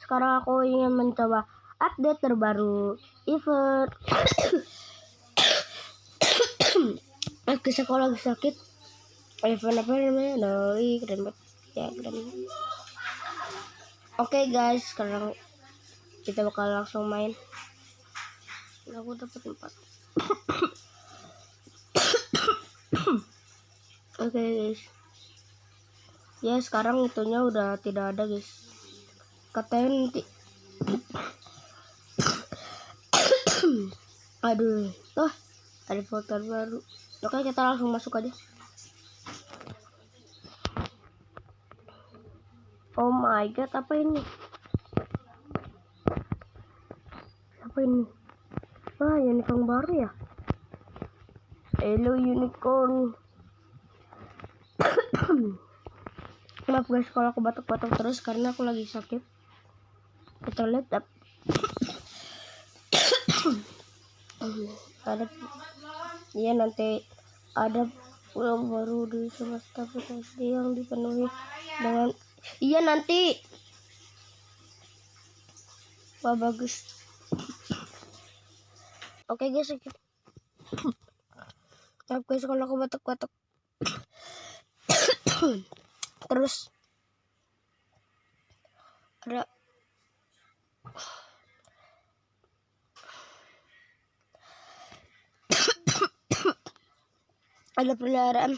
Sekarang aku ingin mencoba update terbaru event. Aku sekolah lagi sakit. Event apa namanya? Doi keren banget ya, keren. Oke guys, sekarang kita bakal langsung main. Aku dapat 4. Oke guys. Ya sekarang itunya udah tidak ada guys. Katanya nanti. Aduh, ada foto baru. Oke, kita langsung masuk aja. Oh my god, apa ini? Apa ini? Wah, unicorn baru ya? Hello unicorn. Maaf guys kalau aku batuk-batuk terus karena aku lagi sakit. Kita lihat ada ya nanti ada pulau baru di semesta PSD yang dipenuhi dengan nanti. Wah bagus. Oke guys, maaf guys kalau aku batuk-batuk terus. Ada peliharaan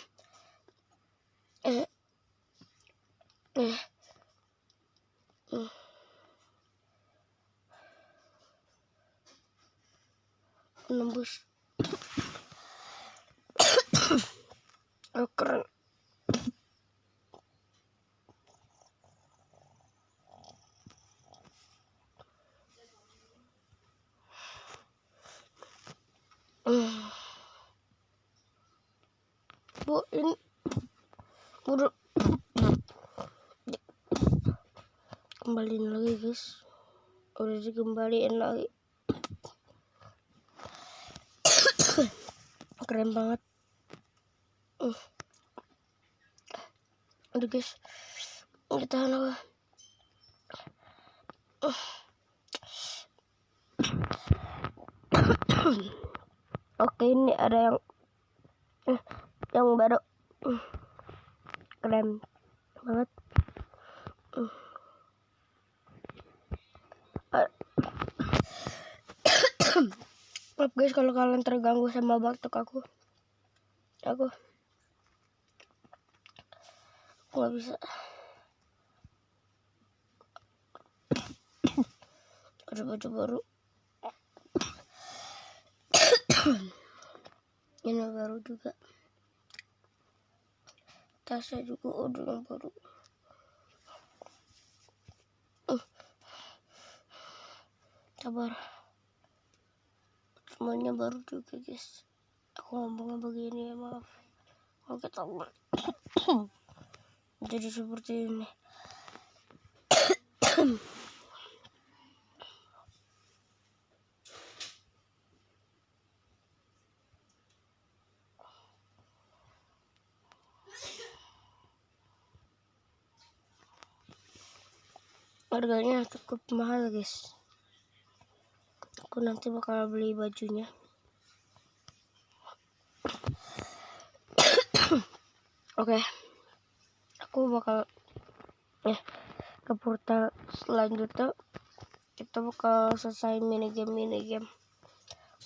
menembus. Oh, keren. Bu, ini udah kembaliin lagi guys. Udah dikembaliin lagi. Keren banget. Udah guys, kita apa? Oke, ini ada yang baru. Keren banget. Maaf guys kalau kalian terganggu sama batuk aku nggak bisa. Ada baju baru. Ini baru juga. Tasnya juga udah yang baru. Sabar. Semuanya baru juga guys. Aku ngomongnya begini ya, maaf. Oke, sabar. Jadi seperti ini. Harganya cukup mahal guys. Aku nanti bakal beli bajunya. Oke. Aku bakal ke portal selanjutnya. Kita bakal selesai minigame.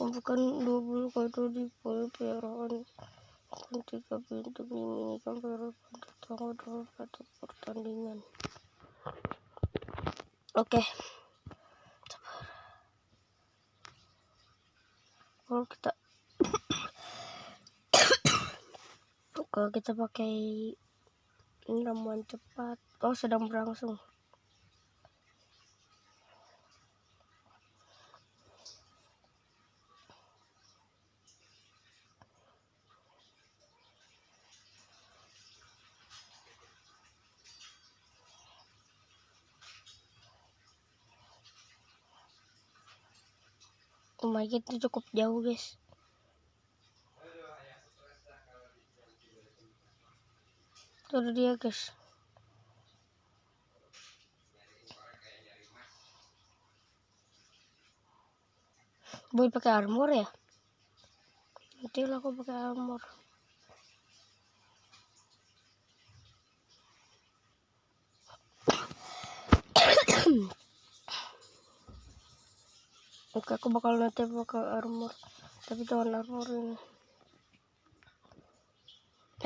Bukan 20 kado di poin peliharaan. 3 pintu minigame peliharaan tetangga dalam satu pertandingan. Oke. Kalau kita pakai ramuan cepat. Oh, sedang berlangsung. Oh my god, itu cukup jauh guys. Itu dia guys. Boy pakai armor ya? Nanti lah aku pakai armor. Oke, aku bakal nanti pakai armor. Tapi jangan armorin.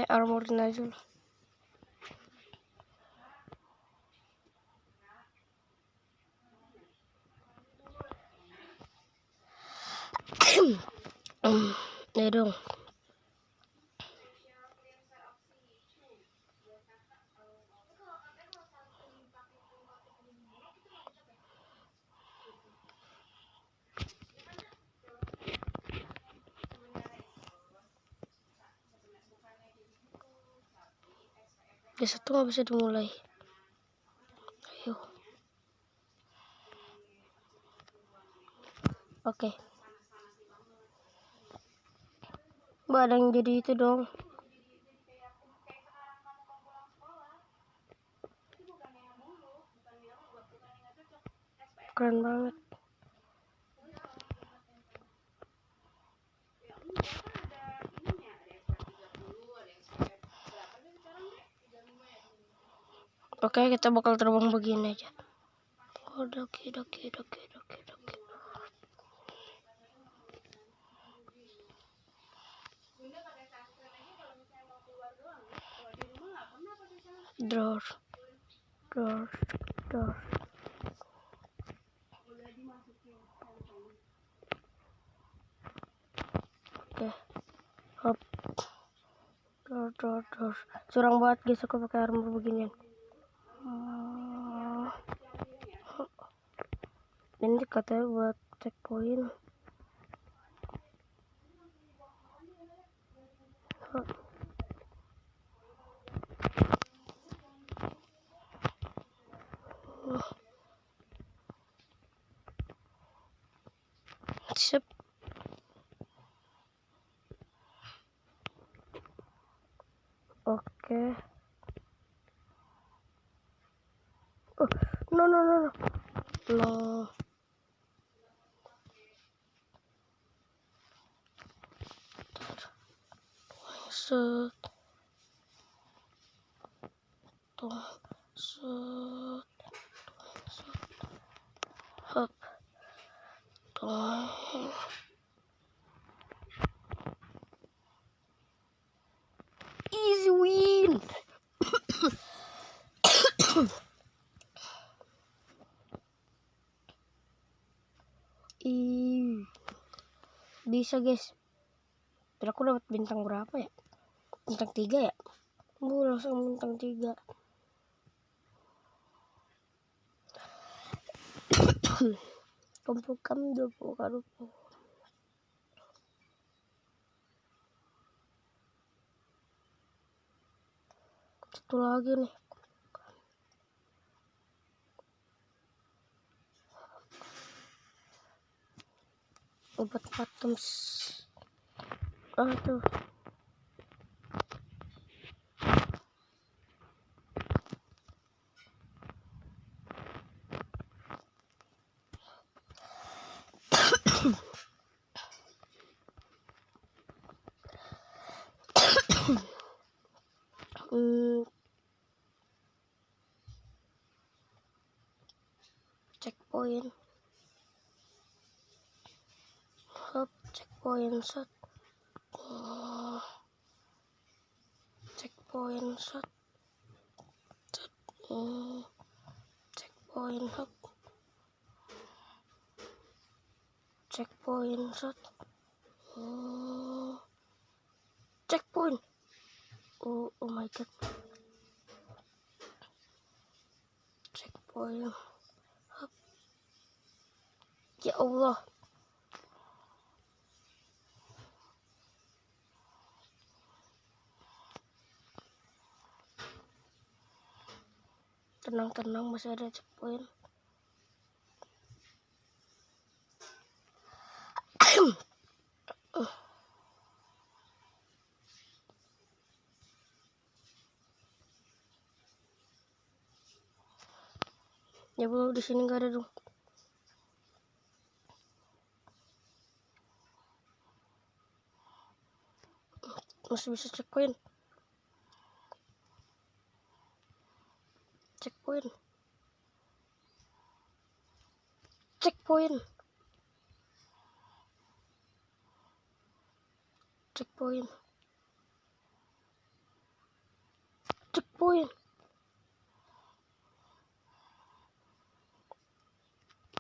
Armorin aja lah. Ya dong. Biasa tuh nggak bisa dimulai. Ayo. Oke. Mbak, ada yang jadi itu dong. Keren banget. Oke, kita bakal terbang begini aja. Oh, doki. Door. Oke. Hop. Door. Curang banget guys, aku pakai armor beginian. Ini katanya buat checkpoint. Sip. Oke. Oh, no. Set. Hop. Easy win. Bisa guys. Terus aku dapat bintang berapa ya? Bintang 3 ya? Langsung bintang 3. Kumpulkan 20 kali. Satu lagi nih. Obat patums. Tuh. Checkpoint. Hop, checkpoint set. Checkpoint set. Checkpoint hop. Checkpoint set. Checkpoint. Oh my god. Checkpoint. Hop. Ya Allah. Tenang, masih ada checkpoint. Ya belum, di sini nggak ada dong. Masih bisa checkpoint. Checkpoint. Checkpoint. Checkpoint. Checkpoint.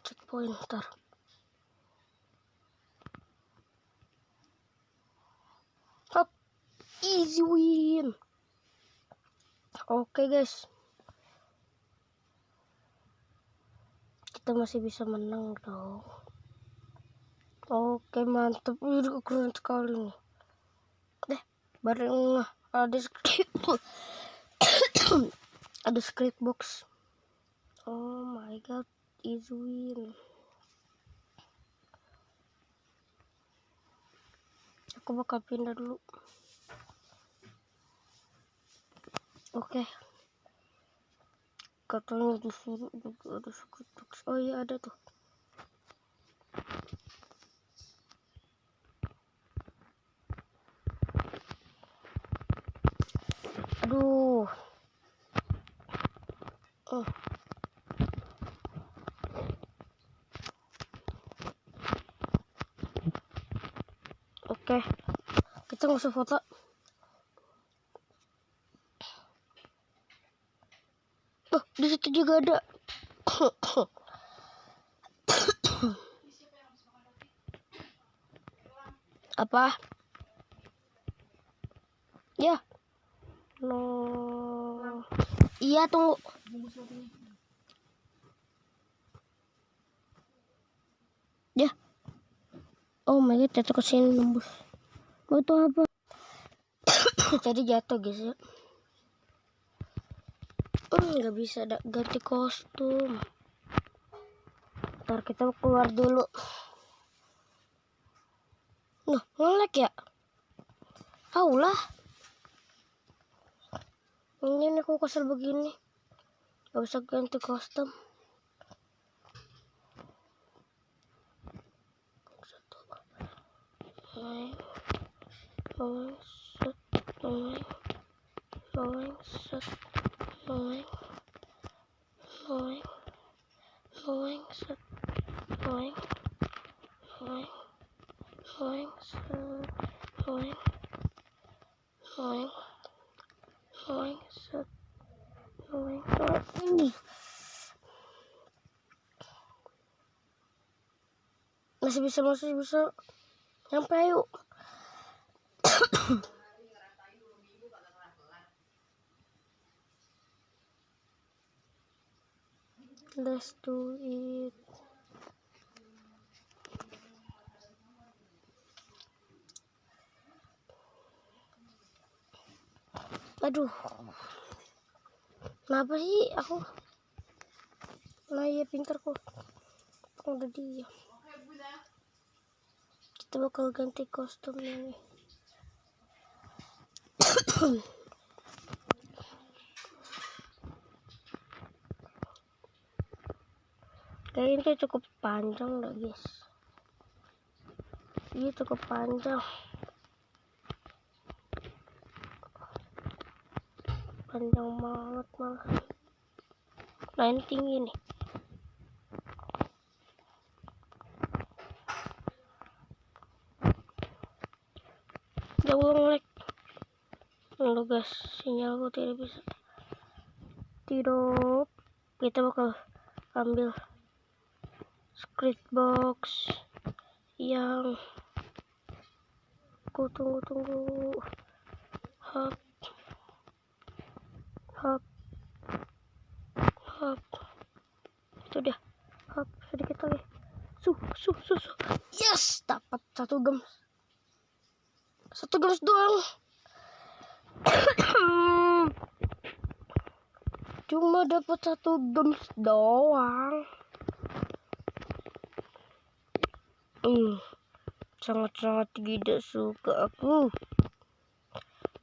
Checkpoint ntar. Hop. Easy win. Oke guys. Kita masih bisa menang dong. Oke mantap. Keren sekali nih. Bareng ada script. Ada script box. Oh my god, easy win. Aku bakal pindah dulu. Oke. Katanya disuruh juga ada script box. Oh iya ada tuh. Aduh. Oh. Oke. Kita nggak usah foto. Oh, di situ juga ada. Apa? Ya. No. Iya, tunggu. Ya. Oh my god, jatuh ke sini nembus. Oh, itu apa? Tadi jatuh guys ya. Nggak bisa ganti kostum. Ntar kita keluar dulu. Nah, nge-lag ya? Taulah. Ini aku kesel begini. Gak bisa ganti kostum. Masih bisa. Sampai ayo. Let's do it. Aduh. Kenapa sih aku? Nah ya pintar kok. Aku udah diam. Kita bakal ganti kostum ini. Kayaknya ini cukup panjang dah guys. Ini cukup panjang. Panjang banget malah. Nah ini tinggi nih. Jangan nge-lag. Lalu guys, sinyalku tidak bisa. Tidak. Kita bakal ambil script box yang tunggu. Hop. Itu dia. Hop, sedikit lagi. Yes, dapat satu gems. Satu gems doang. Cuma dapat satu gems doang. Sangat-sangat tidak suka aku.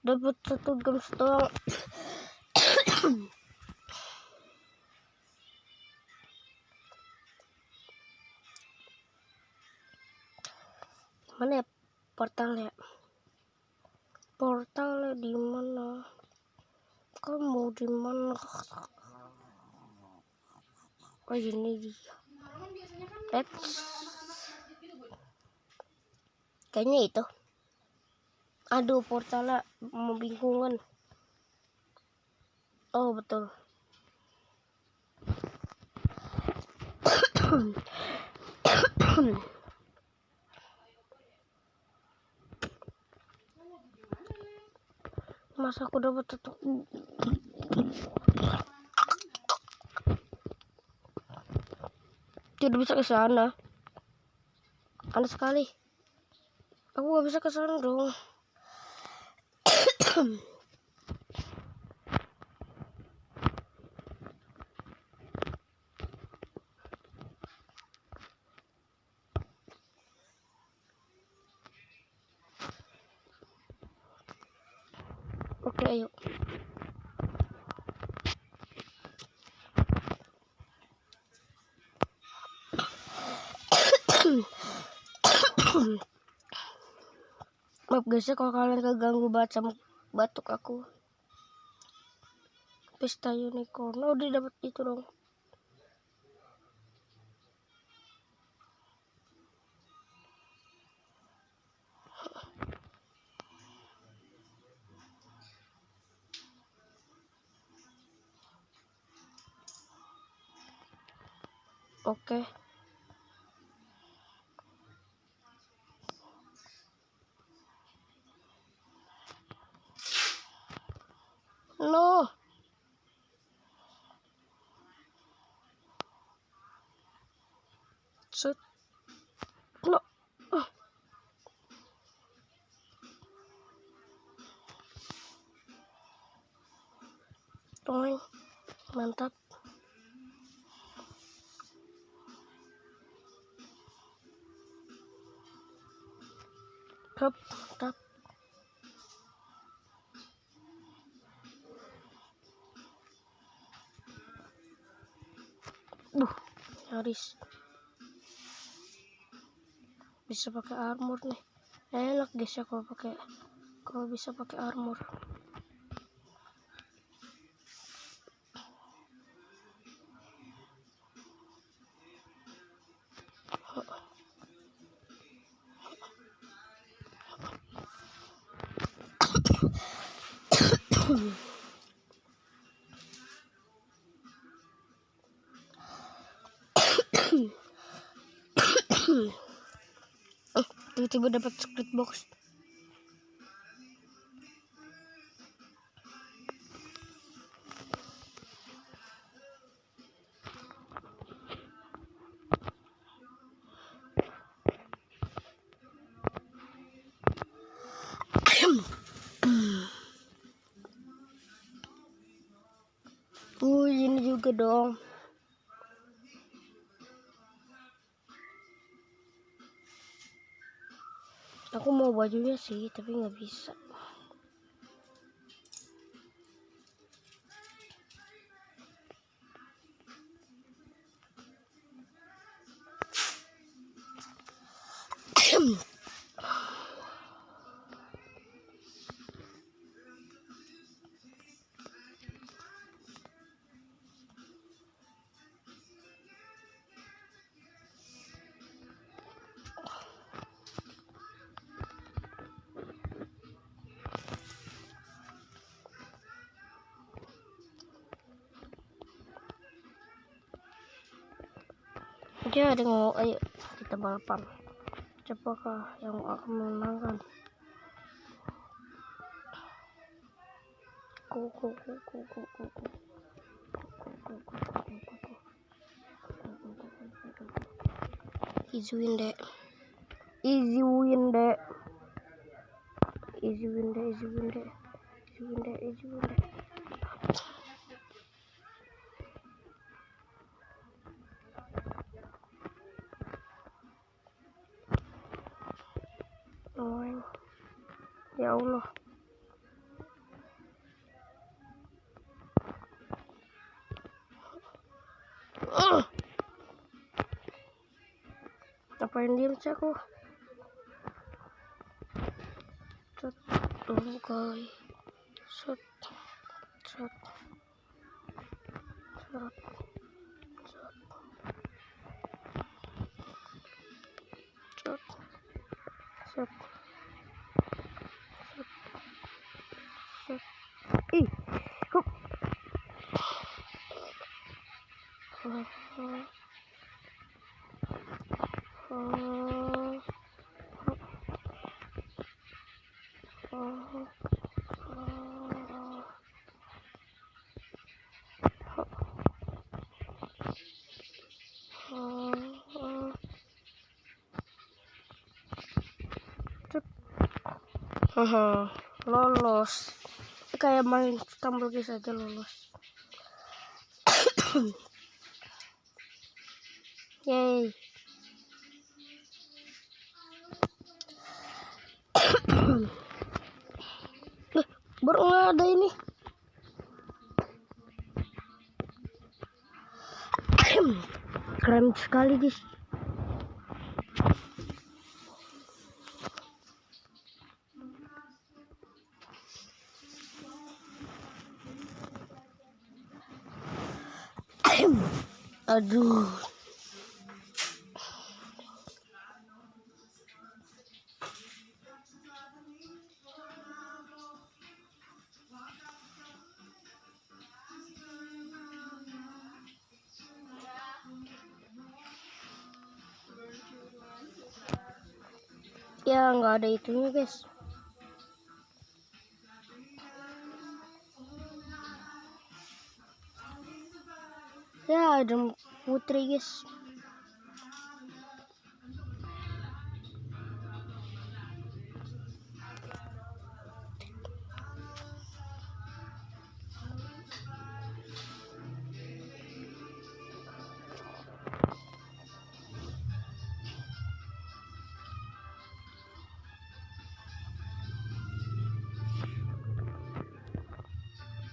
Dapat satu gems doang. Mana ya portalnya? Portalnya di mana? Kamu di mana? Oh ini dia. Kayaknya itu. Aduh, portalnya membingungkan. Oh betul. Masa aku dapat tutup? Tidak bisa ke sana. Aneh sekali. Aku gak bisa ke sana dong. Oke, ayo. Maaf guys ya kalau kalian keganggu banget sama batuk aku. Pesta unicorn. Oh, dia dapat itu dong. Oke. No. Set. No. Toing. Mantap. Tap, tap. Nyaris. Bisa pakai armor nih. Enak guys ya kalau bisa pakai armor. Tiba-tiba dapat secret box. Ini juga dong. Aku mau bajunya sih, tapi nggak bisa. Oke, ada yang mau, ayo kita balapan. Siapakah yang akan menangkan? Easy win deh. Easy win deh. Easy win deh, easy win deh. Easy win deh, easy win deh. Oh, ya Allah. Ngapain diem sih aku? tungkai set set set set set set ih hup ha lolos kayak main Stumble Guys aja lolos. Yeay. Baru nggak ada ini. Keren sekali guys. Aduh. Ya nggak ada itunya guys. Ya ada putri guys.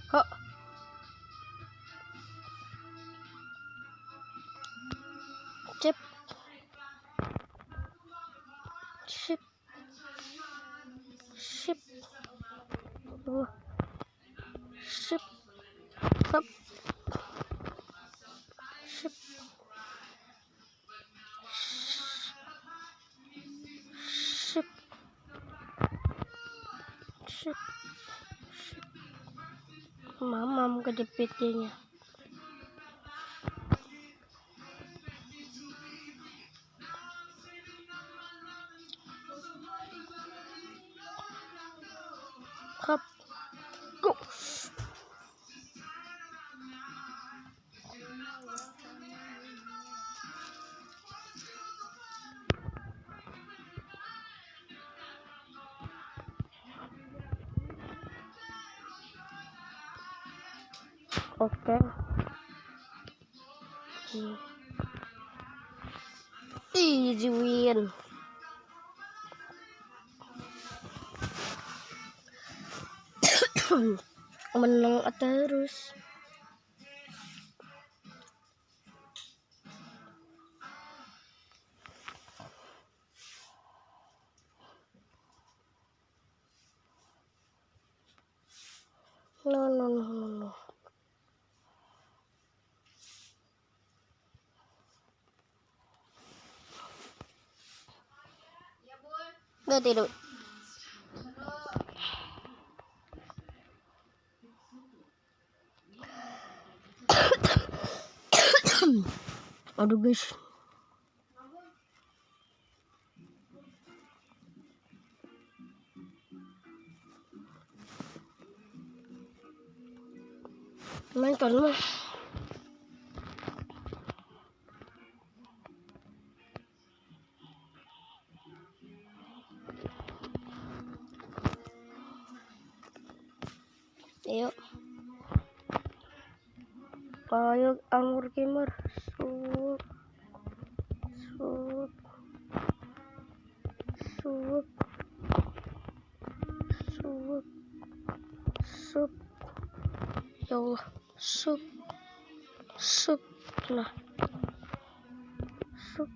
Hok. Cip. Sip. Sip. Sip. Hop. Sip. Sip. Sip. Mamam kejepit dianya. Hop. Go. Oke. Easy win. Menang terus. No. Nggak tidur. Aduh guys. Nonton mah. Ayo anggur gamer. Sup. Sup. Sup. Sup. Sup. Ya Allah. Sup. Sup. Nah. Sup.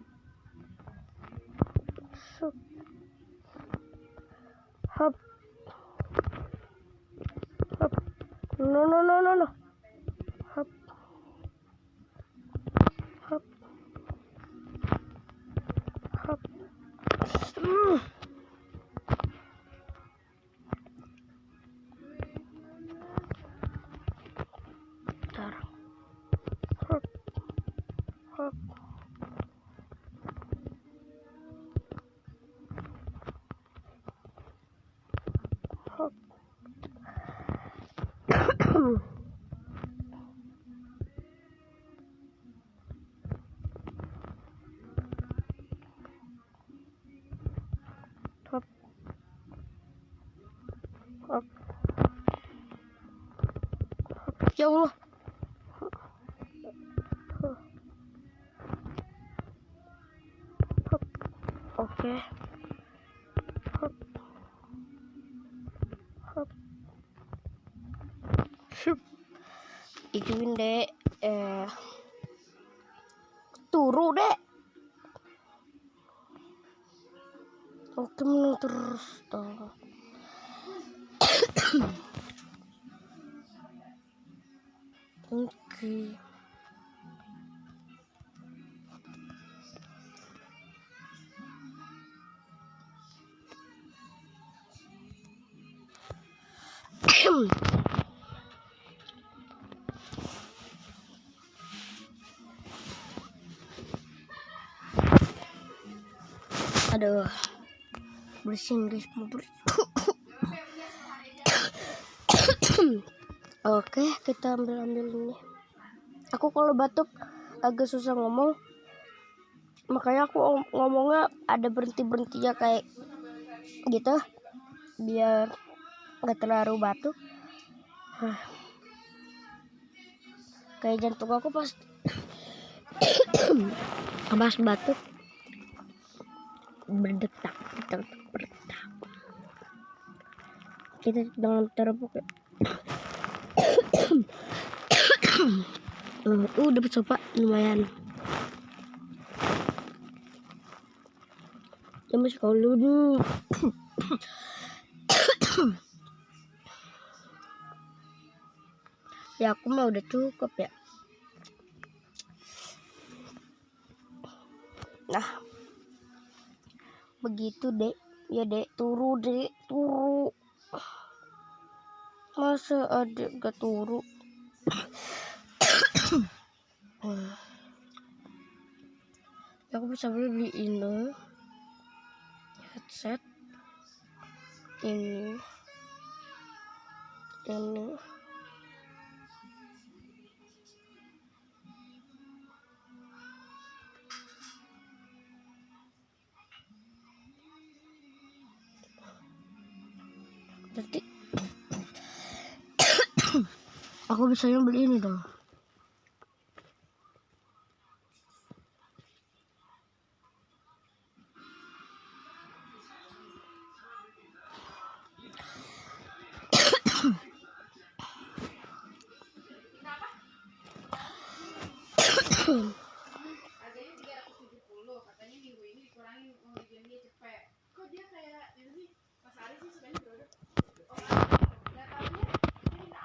Sup. Hop. no. Hop. Hop. Hop. Bentar. Hop. Hop. Hop. Hop. Hop. Ya Allah. Hop. Oke. Hop. Hop. Shup. Ituin dek. Turu dek. Oke, menang terus toh. Oke. Aduh, bersihin guys, mau Oke, kita ambil ini. Aku kalau batuk agak susah ngomong, makanya aku ngomongnya ada berhenti ya kayak gitu, biar nggak terlalu batuk. Kayak jantung aku pas pas batuk berdetak. Kita dengan terpuk. Dapat sopa lumayan. Ya masih kalau dulu. Ya aku mah udah cukup ya. Nah, begitu dek. Ya dek, turu dek, turu. Masa adek gak turu? Aku bisa beli ini headset ini nanti aku bisa beli ini dong.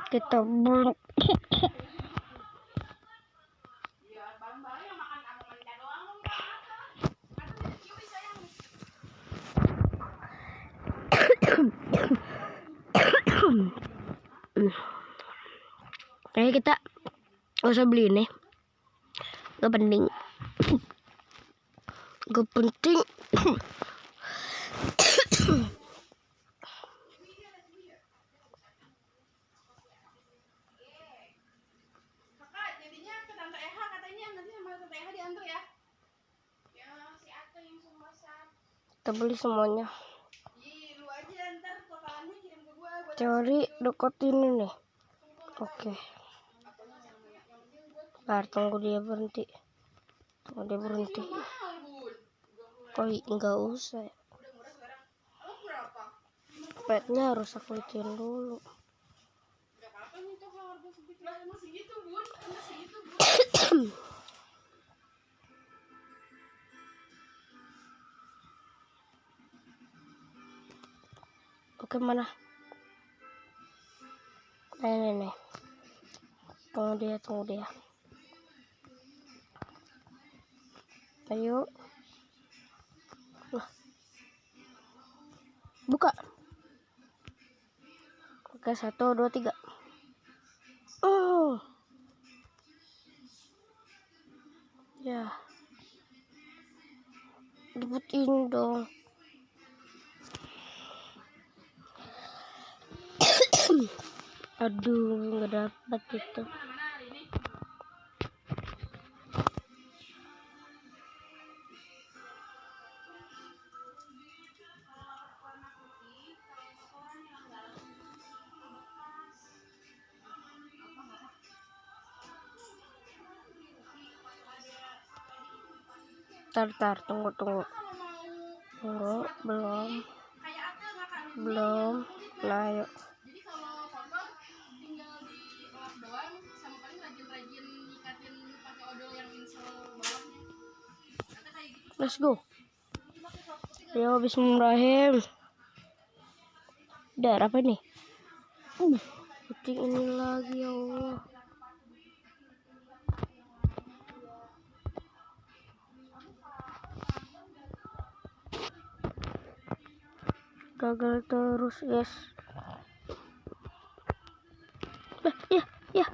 Kita belum kayaknya kita gak usah beli ini, gak penting. Kita beli semuanya. Teori deketin ini. Oke. Ntar tunggu dia berhenti. Kok enggak usah ya? Petnya harus aku ituin dulu. Oke, mana? Nih. Tunggu dia. Ayo. Nah. Buka. Oke, 1, 2, 3. Oh. Ya. Dapetin dong. Aduh, nggak dapat itu. Tar, tunggu. Belum. Nah, yuk. Let's go. Ayo, bismillahirrahmanirrahim. Dar apa ini? Putih ini lagi, ya Allah. Gagal terus, guys. Ya.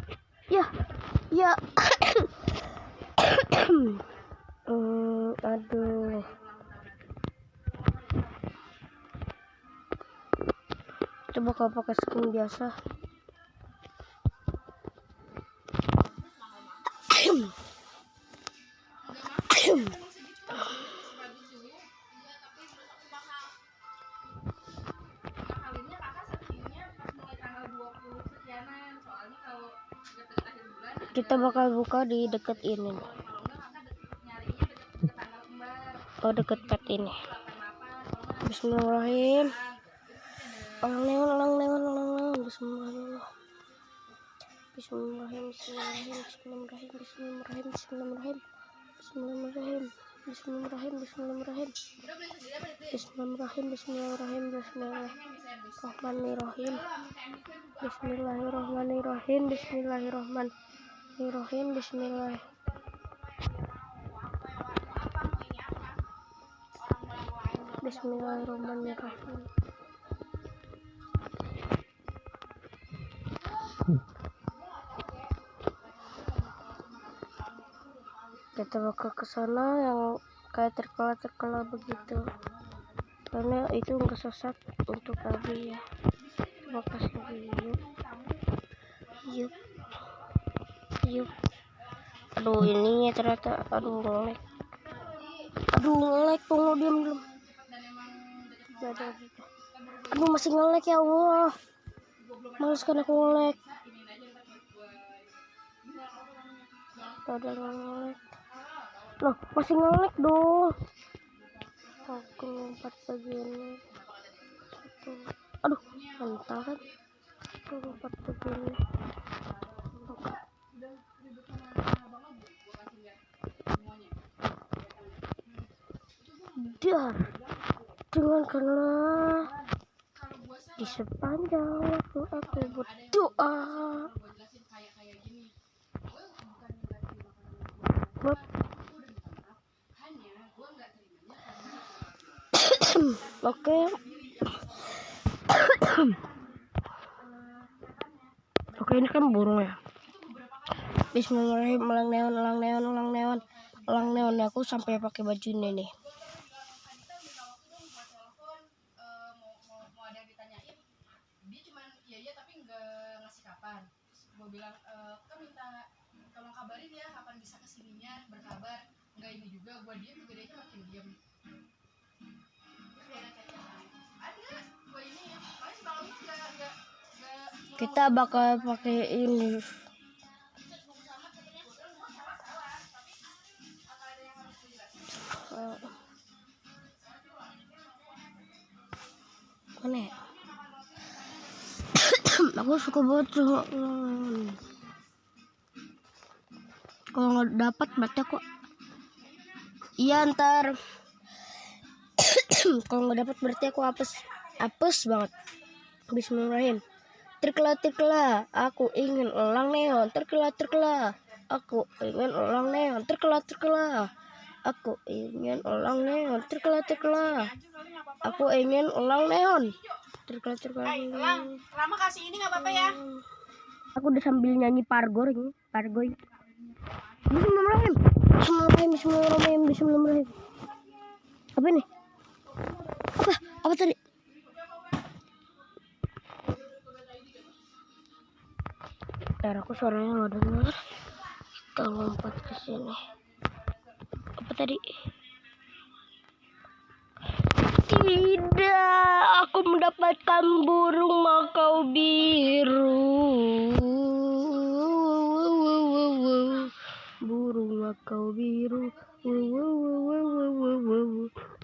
Aduh. Coba kalau pakai skin biasa. Kita bakal buka di deket ini. Oh, deket pet ini. Bismillahirrahmanirrahim. Ulang neon. Bismillahirrahmanirrahim. Bismillahirrahmanirrahim. Kita bakal ke sana yang kayak terkala begitu, karena itu nggak sesat untuk Abi ya. Bakas lagi, yuk. Aduh, ininya ternyata, ngelek. Tunggu, diam. Aduh, masih ngelek, ya Allah. Males kan aku ngelek. Udah ngelek. Loh, masih ngelek dong. Aku lompat begini. Aduh, mental kan. Aku lompat begini. Dar, dengarkanlah di sepanjang waktu aku berdoa. Oke. Oke, ini kan burung ya. Bismillahirrahmanirrahim. Elang neon. Aku sampai pakai baju ini nih. Dia cuman iya tapi nggak ngasih kapan. Gue bilang kan minta tolong kabarin ya kapan bisa kesininya, berkabar. Nggak ini juga gue diem juga dia makin diem. Kita bakal pakai ini. Mana ya? Aku suka banget kalau nggak dapat berarti aku ntar kalau nggak dapat berarti aku apes banget. Bismillahirrahmanirrahim. terkela. Aku ingin elang neon, terkela. Aku ingin elang neon, terkela. Aku ingin elang neon, terkela. Aku ingin elang neon, terkela. Elang, Rama kasih ini nggak apa-apa ya? Aku udah sambil nyanyi pargoy. Bismillahirrahmanirrahim. Apa nih? Apa tadi? Ntar aku suaranya nggak dengar. Kita lompat ke sini. Apa tadi? Tidak, aku mendapatkan burung makau biru. Burung makau biru.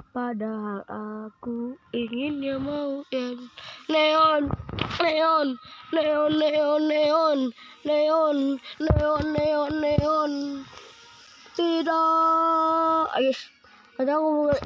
Padahal aku inginnya mau neon. Tidak. Ayus, ada aku mulai.